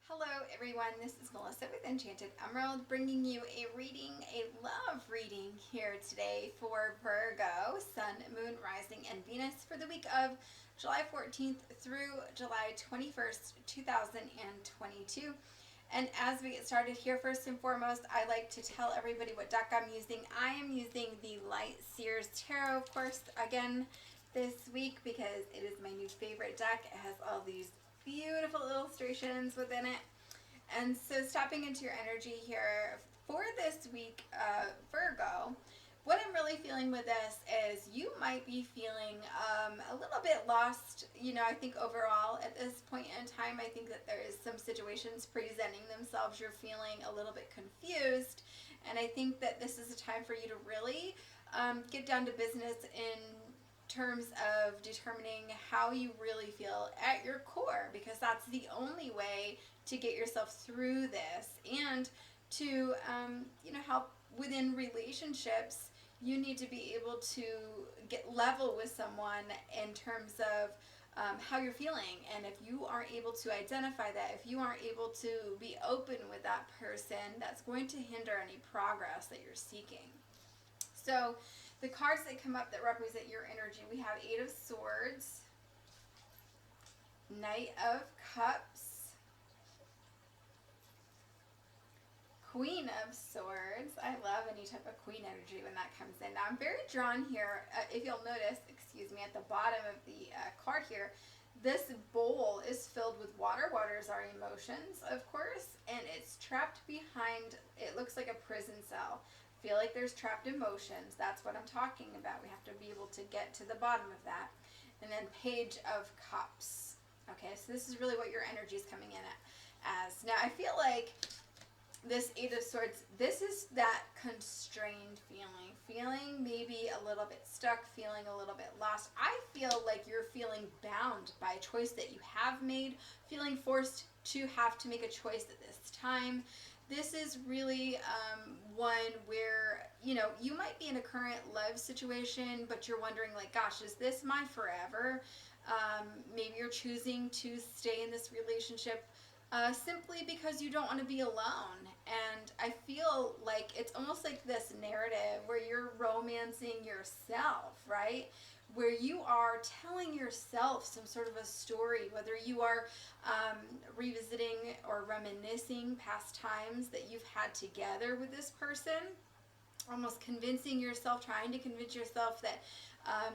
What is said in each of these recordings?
Hello everyone, this is Melissa with Enchanted Emerald bringing you a reading, a love reading here today for Virgo, Sun, Moon, Rising, and Venus for the week of July 14th through July 21st, 2022. And as we get started here, first and foremost, I like to tell everybody what deck I'm using. I am using the Light Seers Tarot, of course, again this week because it is my new favorite deck. It has all these beautiful illustrations within it. And so stepping into your energy here for this week, Virgo, what I'm really feeling with this is you might be feeling a little bit lost. I think overall at this point in time, I think that there is some situations presenting themselves. You're feeling a little bit confused. And I think that this is a time for you to really get down to business in terms of determining how you really feel at your core, because that's the only way to get yourself through this and to help within relationships. You need to be able to get level with someone in terms of how you're feeling. And if you aren't able to identify that, if you aren't able to be open with that person, that's going to hinder any progress that you're seeking. So the cards that come up that represent your energy, we have Eight of Swords, Knight of Cups, Queen of Swords. I love any type of queen energy when that comes in. Now I'm very drawn here, if you'll notice, at the bottom of the card here, this bowl is filled with water. Water is our emotions, of course, and it's trapped behind, it looks like a prison cell. Feel like there's trapped emotions. That's what I'm talking about. We have to be able to get to the bottom of that. And then Page of Cups. Okay, so this is really what your energy is coming in as. Now I feel like this Eight of Swords, this is that constrained feeling maybe a little bit stuck, feeling a little bit lost. I feel like you're feeling bound by a choice that you have made, feeling forced to have to make a choice at this time. This is really one where, you might be in a current love situation, but you're wondering like, gosh, is this my forever? Maybe you're choosing to stay in this relationship simply because you don't want to be alone. And I feel like it's almost like this narrative where you're romancing yourself, right? Where you are telling yourself some sort of a story, whether you are revisiting or reminiscing past times that you've had together with this person, almost convincing yourself, trying to convince yourself that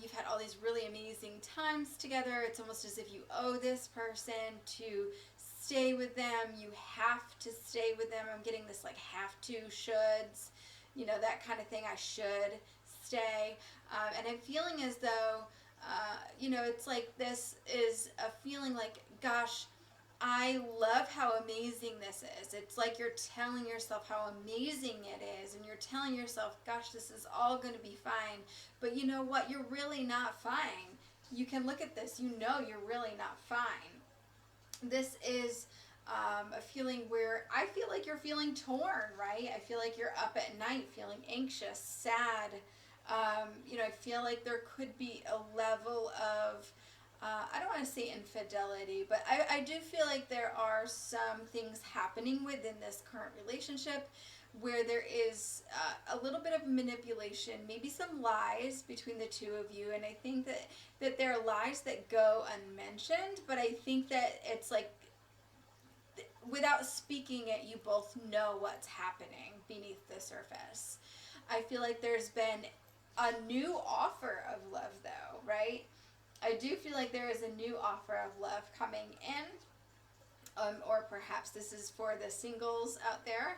you've had all these really amazing times together. It's almost as if you owe this person to stay with them. You have to stay with them. I'm getting this like have to, shoulds, that kind of thing. I should stay. And I'm feeling as though, it's like this is a feeling like, gosh, I love how amazing this is. It's like you're telling yourself how amazing it is, and you're telling yourself, gosh, this is all going to be fine. But you know what? You're really not fine. You can look at this, you're really not fine. This is a feeling where I feel like you're feeling torn, right? I feel like you're up at night feeling anxious, sad. I feel like there could be a level of I don't want to say infidelity, but I do feel like there are some things happening within this current relationship where there is a little bit of manipulation, maybe some lies between the two of you. And I think that there are lies that go unmentioned, but I think that it's like without speaking it, you both know what's happening beneath the surface. I feel like there's been a new offer of love though, right? I do feel like there is a new offer of love coming in, or perhaps this is for the singles out there,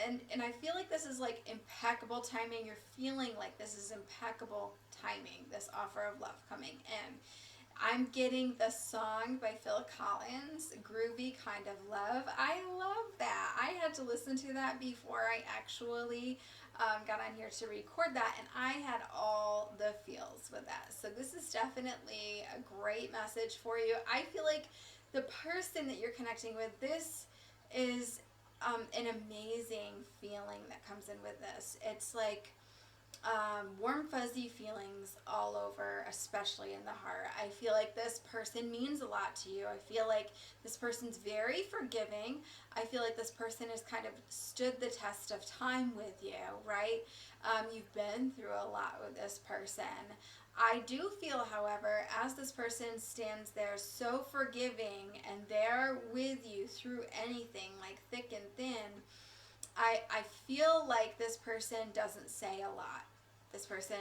and I feel like this is like impeccable timing. You're feeling like this is impeccable timing, this offer of love coming in. I'm getting the song by Phil Collins, Groovy Kind of Love. I love that. I had to listen to that before I actually got on here to record that, and I had all the feels with that. So this is definitely a great message for you. I feel like the person that you're connecting with, this is an amazing feeling that comes in with this. It's like warm fuzzy feelings all over, especially in the heart. I feel like this person means a lot to you. I feel like this person's very forgiving. I feel like this person has kind of stood the test of time with you, right? You've been through a lot with this person. I do feel, however, as this person stands there so forgiving and they're with you through anything, like thick and thin, I feel like this person doesn't say a lot. This person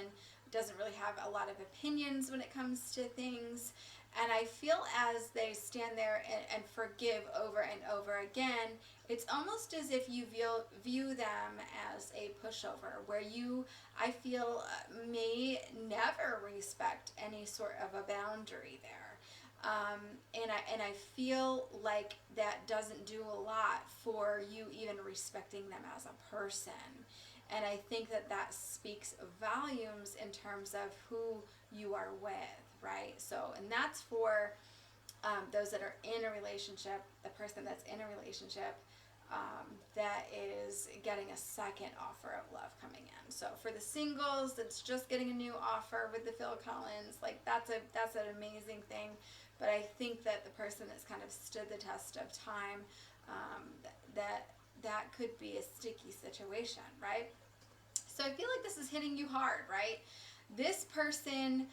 doesn't really have a lot of opinions when it comes to things. And I feel as they stand there and forgive over and over again, it's almost as if you view them as a pushover, where you, I feel, may never respect any sort of a boundary there. And I feel like that doesn't do a lot for you even respecting them as a person. And I think that that speaks volumes in terms of who you are with, right? So, and that's for those that are in a relationship, the person that's in a relationship that is getting a second offer of love coming in. So for the singles that's just getting a new offer with the Phil Collins, like that's an amazing thing. But I think that the person that's kind of stood the test of time, that could be a sticky situation, right? So I feel like this is hitting you hard, right? This person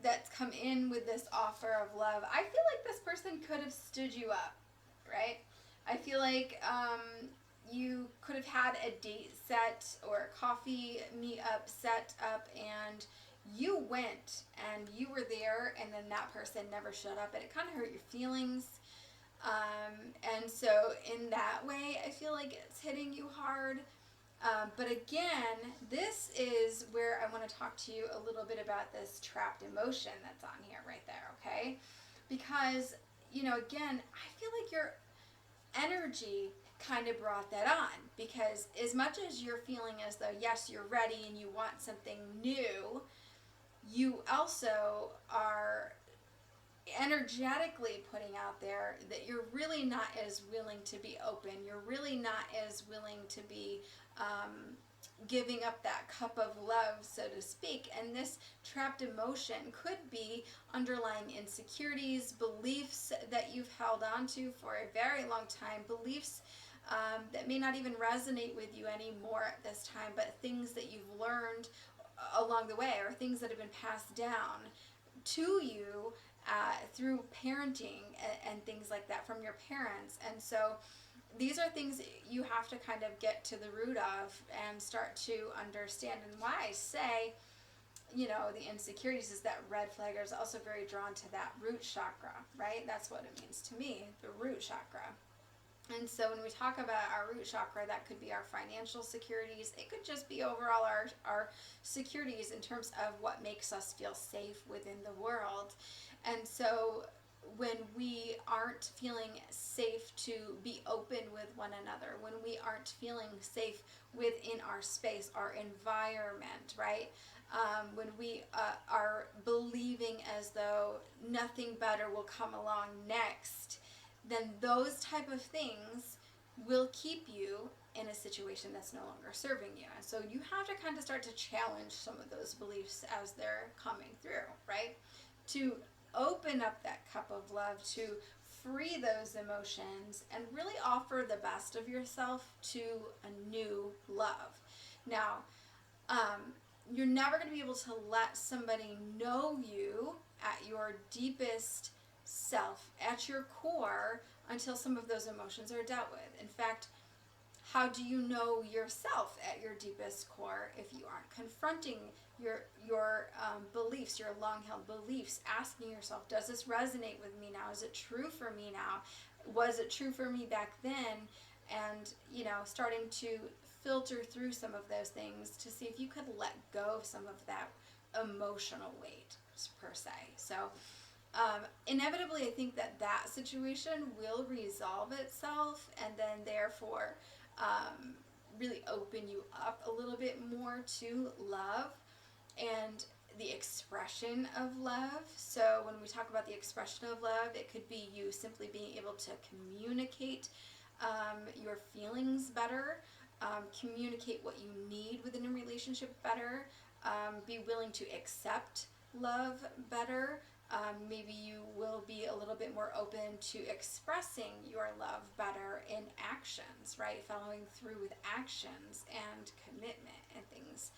that's come in with this offer of love, I feel like this person could have stood you up, right? I feel like you could have had a date set or a coffee meetup set up, and you went and you were there, and then that person never showed up, and it kind of hurt your feelings. And so in that way, I feel like it's hitting you hard. But again, this is where I want to talk to you a little bit about this trapped emotion that's on here right there, okay? Because, again, I feel like your energy kind of brought that on, because as much as you're feeling as though, yes, you're ready and you want something new, you also are energetically putting out there that you're really not as willing to be open. You're really not as willing to be giving up that cup of love, so to speak. And this trapped emotion could be underlying insecurities, beliefs that you've held on to for a very long time, beliefs that may not even resonate with you anymore at this time, but things that you've learned along the way, or things that have been passed down to you through parenting and things like that from your parents. And so these are things you have to kind of get to the root of and start to understand. And why I say, the insecurities is that red flagger is also very drawn to that root chakra, right? That's what it means to me, the root chakra. And so when we talk about our root chakra, that could be our financial securities. It could just be overall our securities in terms of what makes us feel safe within the world. And so when we aren't feeling safe to be open with one another, when we aren't feeling safe within our space, our environment, right? When we are believing as though nothing better will come along next, then those type of things will keep you in a situation that's no longer serving you. And so you have to kind of start to challenge some of those beliefs as they're coming through, right? To open up that cup of love, to free those emotions and really offer the best of yourself to a new love. Now, you're never going to be able to let somebody know you at your deepest self, at your core, until some of those emotions are dealt with. In fact, how do you know yourself at your deepest core if you aren't confronting your beliefs, your long-held beliefs, asking yourself, does this resonate with me now? Is it true for me now? Was it true for me back then? And, starting to filter through some of those things to see if you could let go of some of that emotional weight, per se. So, inevitably, I think that situation will resolve itself, and then therefore really open you up a little bit more to love and the expression of love. So when we talk about the expression of love, it could be you simply being able to communicate your feelings better, communicate what you need within a relationship better, be willing to accept love better. Maybe you will be a little bit more open to expressing your love better in actions, right? Following through with actions and commitment and things.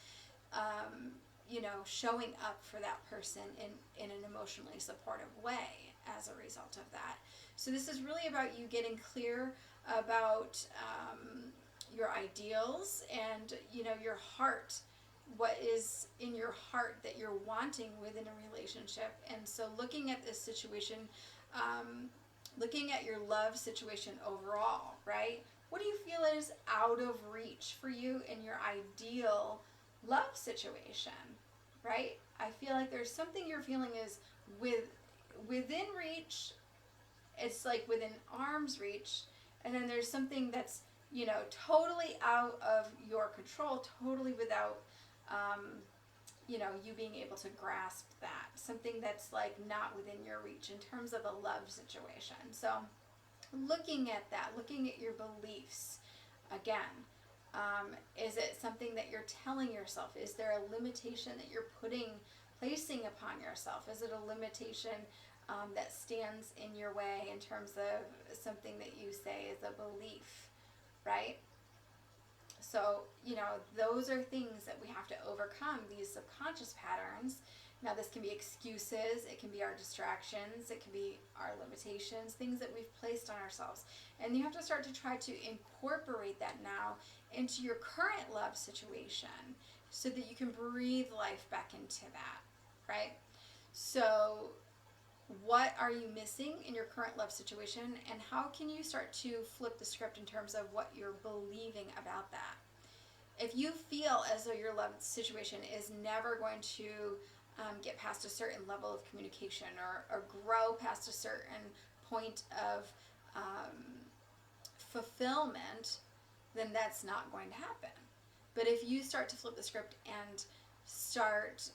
You know, showing up for that person in an emotionally supportive way as a result of that. So this is really about you getting clear about your ideals and, you know, your heart. What is in your heart that you're wanting within a relationship. And so looking at this situation, looking at your love situation overall, right? What do you feel is out of reach for you in your ideal love situation, right? I feel like there's something you're feeling is within reach. It's like within arm's reach. And then there's something that's, you know, totally out of your control, totally without you know, you being able to grasp that. Something that's like not within your reach in terms of a love situation. So looking at that, looking at your beliefs, again, is it something that you're telling yourself? Is there a limitation that you're placing upon yourself? Is it a limitation that stands in your way in terms of something that you say is a belief, right? So, you know, those are things that we have to overcome, these subconscious patterns. Now, this can be excuses, it can be our distractions, it can be our limitations, things that we've placed on ourselves. And you have to start to try to incorporate that now into your current love situation so that you can breathe life back into that, right? So, what are you missing in your current love situation, and how can you start to flip the script in terms of what you're believing about that? If you feel as though your love situation is never going to get past a certain level of communication or grow past a certain point of fulfillment, then that's not going to happen. But if you start to flip the script and start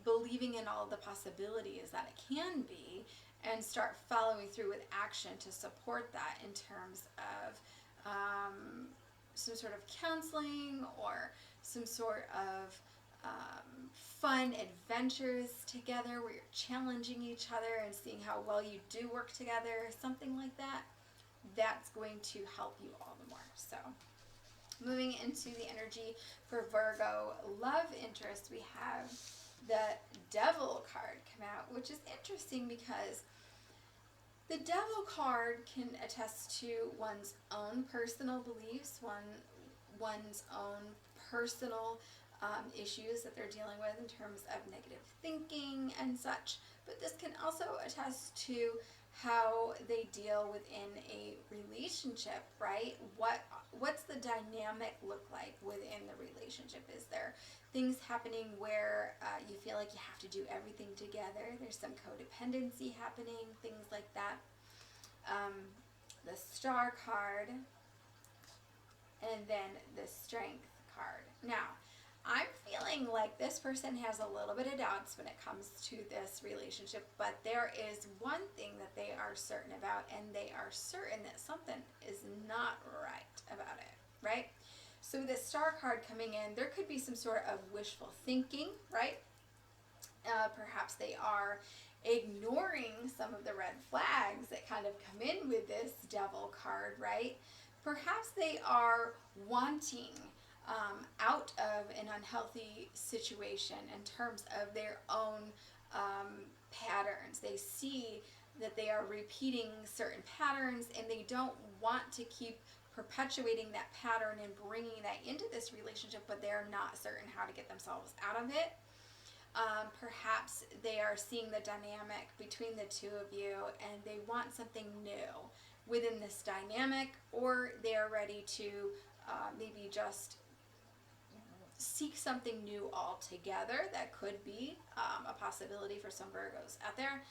believing in all the possibilities that it can be, and start following through with action to support that in terms of some sort of counseling or some sort of fun adventures together where you're challenging each other and seeing how well you do work together, something like that, that's going to help you all the more. So moving into the energy for Virgo love interest, we have the Devil card come out, which is interesting because the Devil card can attest to one's own personal beliefs, one's own personal issues that they're dealing with in terms of negative thinking and such. But this can also attest to how they deal within a relationship, right? What's the dynamic look like within the relationship? Is there things happening where you feel like you have to do everything together? There's some codependency happening, things like that. The Star card, and then the Strength card. Now, I'm feeling like this person has a little bit of doubts when it comes to this relationship, but there is one thing that they are certain about, and they are certain that something is not right about it, right? So the Star card coming in, there could be some sort of wishful thinking, right? Perhaps they are ignoring some of the red flags that kind of come in with this Devil card, right? Perhaps they are wanting out of an unhealthy situation in terms of their own patterns. They see that they are repeating certain patterns, and they don't want to keep perpetuating that pattern and bringing that into this relationship, but they're not certain how to get themselves out of it. Perhaps they are seeing the dynamic between the two of you, and they want something new within this dynamic, or they are ready to maybe just seek something new altogether. That could be a possibility for some Virgos out there.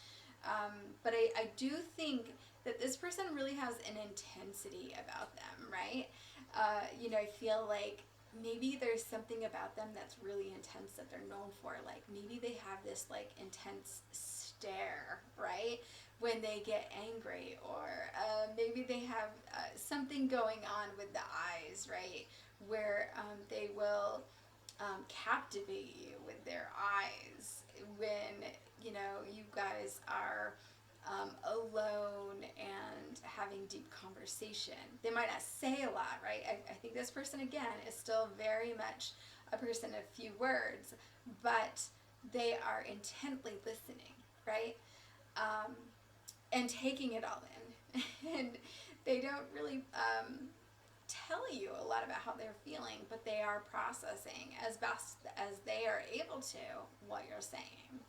But I do think that this person really has an intensity about them, right? You know, I feel like maybe there's something about them that's really intense that they're known for. Like maybe they have this like intense stare, right? When they get angry, or maybe maybe they have something going on with the eyes, right? Where they will captivate you with their eyes when, you know, you guys are alone and having deep conversation. They might not say a lot, right? I think this person, again, is still very much a person of few words, but they are intently listening, right? And taking it all in. And they don't really tell you a lot about how they're feeling, but they are processing as best as they are able to what you're saying.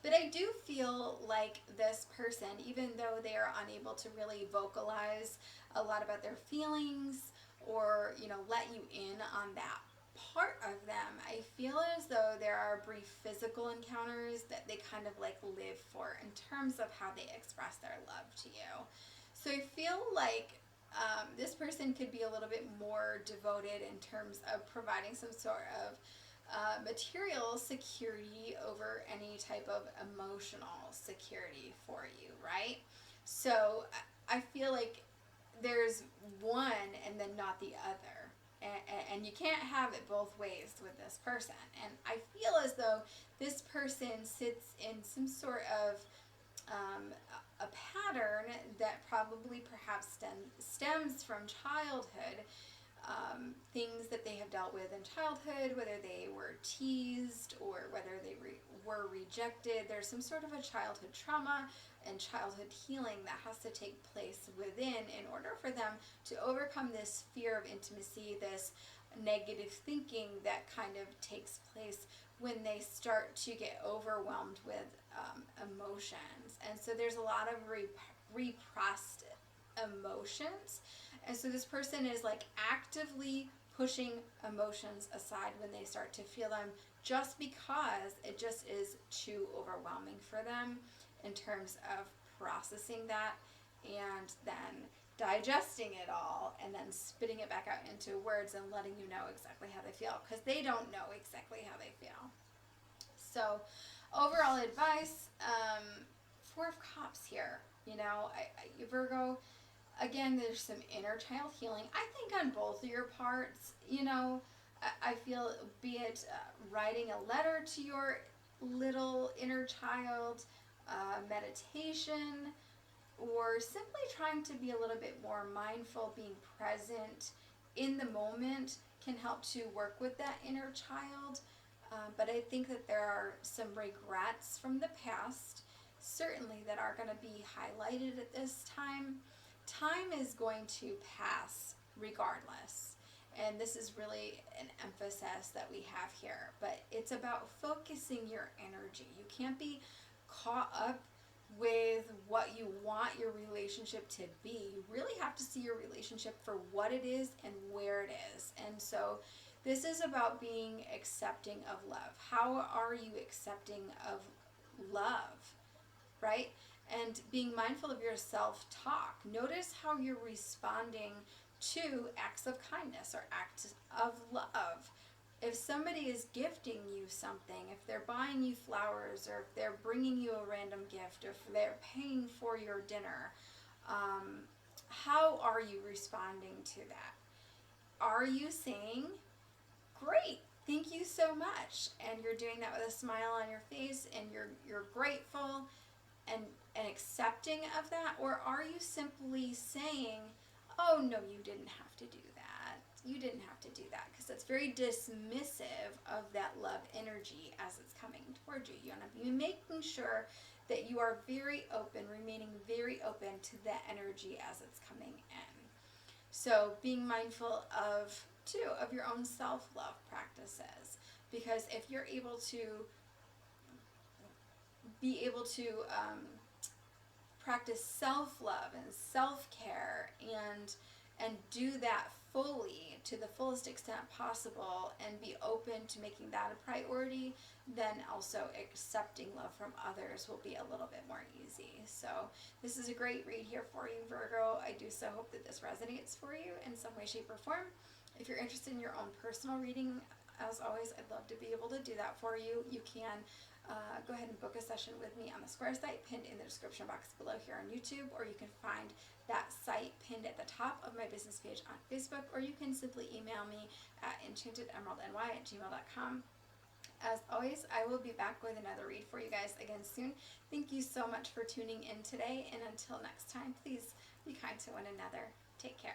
But I do feel like this person, even though they are unable to really vocalize a lot about their feelings or, you know, let you in on that part of them, I feel as though there are brief physical encounters that they kind of like live for in terms of how they express their love to you. So I feel like this person could be a little bit more devoted in terms of providing some sort of material security over any type of emotional security for you, right? So I feel like there's one and then not the other. And you can't have it both ways with this person. And I feel as though this person sits in some sort of a pattern that probably perhaps stems from childhood. Things that they have dealt with in childhood, whether they were teased or whether they were rejected. There's some sort of a childhood trauma and childhood healing that has to take place within in order for them to overcome this fear of intimacy, this negative thinking that kind of takes place when they start to get overwhelmed with emotions. And so there's a lot of repressed emotions. And so this person is like actively pushing emotions aside when they start to feel them, just because it just is too overwhelming for them in terms of processing that and then digesting it all and then spitting it back out into words and letting you know exactly how they feel, because they don't know exactly how they feel. So overall advice, Four of Cups here, you know, Virgo, again, there's some inner child healing, I think, on both of your parts. You know, I feel, be it writing a letter to your little inner child, meditation, or simply trying to be a little bit more mindful, being present in the moment can help to work with that inner child. But I think that there are some regrets from the past, certainly, that are going to be highlighted at this time. Time is going to pass regardless. And this is really an emphasis that we have here. But it's about focusing your energy. You can't be caught up with what you want your relationship to be. You really have to see your relationship for what it is and where it is. And so this is about being accepting of love. How are you accepting of love, right? And being mindful of your self-talk. Notice how you're responding to acts of kindness or acts of love. If somebody is gifting you something, if they're buying you flowers, or if they're bringing you a random gift, or if they're paying for your dinner, how are you responding to that? Are you saying, great, thank you so much, and you're doing that with a smile on your face and you're grateful and accepting of that? Or are you simply saying, oh no, you didn't have to do that, you didn't have to do that, because that's very dismissive of that love energy as it's coming towards you. You want to be making sure that you are very open, remaining very open to that energy as it's coming in. So being mindful of, too, of your own self-love practices, because if you're able to practice self-love and self-care and do that fully to the fullest extent possible and be open to making that a priority, then also accepting love from others will be a little bit more easy. So this is a great read here for you, Virgo. I do so hope that this resonates for you in some way, shape, or form. If you're interested in your own personal reading, as always, I'd love to be able to do that for you. You can go ahead and book a session with me on the Square site pinned in the description box below here on YouTube, or you can find that site pinned at the top of my business page on Facebook, or you can simply email me at enchantedemeraldny@gmail.com. As always, I will be back with another read for you guys again soon. Thank you so much for tuning in today, and until next time, please be kind to one another. Take care.